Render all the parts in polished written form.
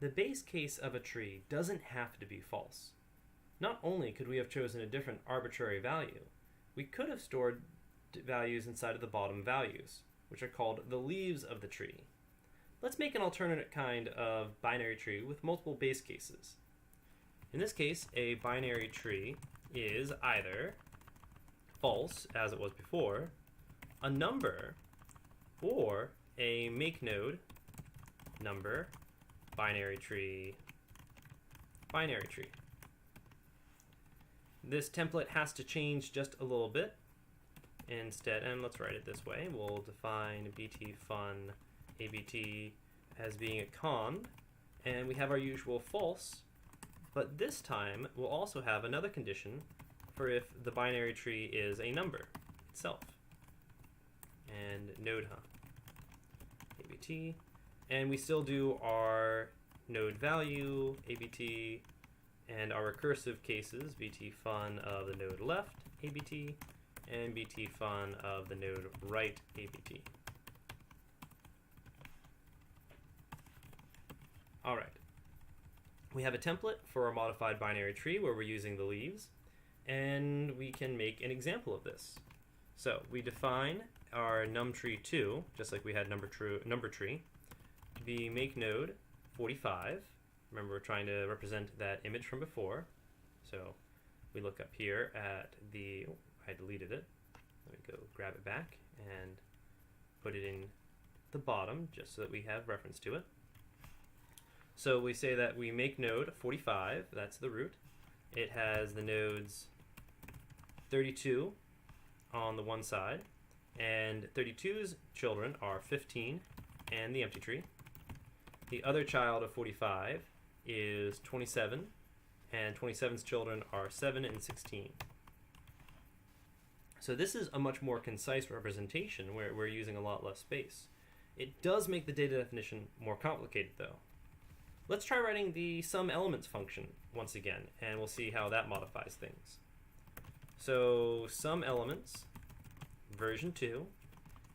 The base case of a tree doesn't have to be false. Not only could we have chosen a different arbitrary value, we could have stored values inside of the bottom values, which are called the leaves of the tree. Let's make an alternate kind of binary tree with multiple base cases. In this case, a binary tree is either false, as it was before, a number, or a make node, number, binary tree, binary tree. This template has to change just a little bit. Instead, and let's write it this way, we'll define bt fun abt as being a const, and we have our usual false, but this time we'll also have another condition for if the binary tree is a number itself. And node abt, and we still do our node value abt and our recursive cases bt fun of the node left abt and bt fun of the node right abt. All right, we have a template for our modified binary tree where we're using the leaves, and we can make an example of this. So we define our numTree2, just like we had number tree, to be make node 45. Remember, we're trying to represent that image from before. So we look up here at the, oh, I deleted it. Let me go grab it back and put it in the bottom just so that we have reference to it. So we say that we make node 45, that's the root. It has the nodes 32 on the one side, and 32's children are 15 and the empty tree. The other child of 45 is 27, and 27's children are 7 and 16. So this is a much more concise representation where we're using a lot less space. It does make the data definition more complicated though. Let's try writing the SumElements function once again, and we'll see how that modifies things. So SumElements version 2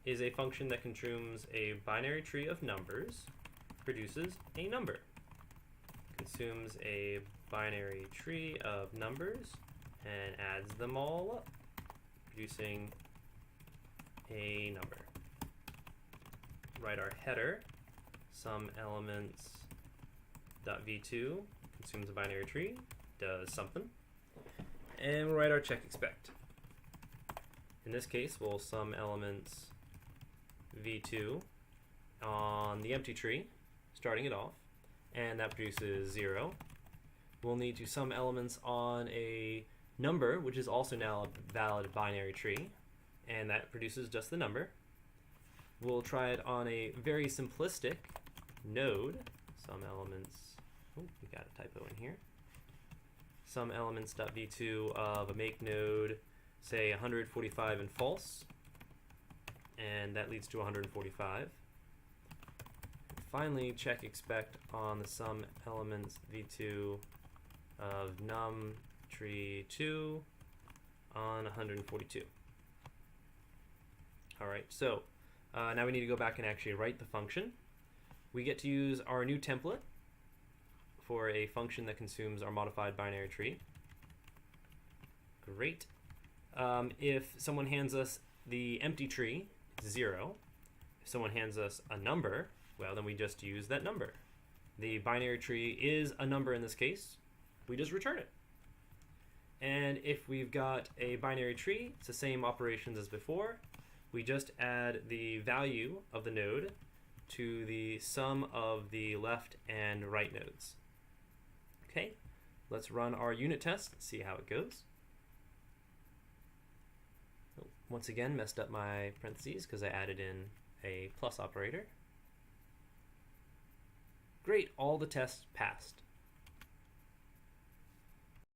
is a function that consumes a binary tree of numbers, produces a number. Consumes a binary tree of numbers and adds them all up, producing a number. Write our header, SumElements.v2 consumes a binary tree, does something, and we'll write our check expect. In this case, we'll SumElements v2 on the empty tree, starting it off, and that produces 0. We'll need to SumElements on a number, which is also now a valid binary tree, and that produces just the number. We'll try it on a very simplistic node, SumElements, oh, we got a typo in here, SumElements.v2 of a make node, say 145 and false, and that leads to 145. Finally, check expect on the SumElements v2 of numTree2 on 142. All right, so now we need to go back and actually write the function. We get to use our new template for a function that consumes our modified binary tree. Great. If someone hands us the empty tree, it's 0. If someone hands us a number, well, then we just use that number. The binary tree is a number in this case. We just return it. And if we've got a binary tree, it's the same operations as before. We just add the value of the node to the sum of the left and right nodes. Okay, let's run our unit test and see how it goes. Once again, messed up my parentheses because I added in a plus operator. Great, all the tests passed.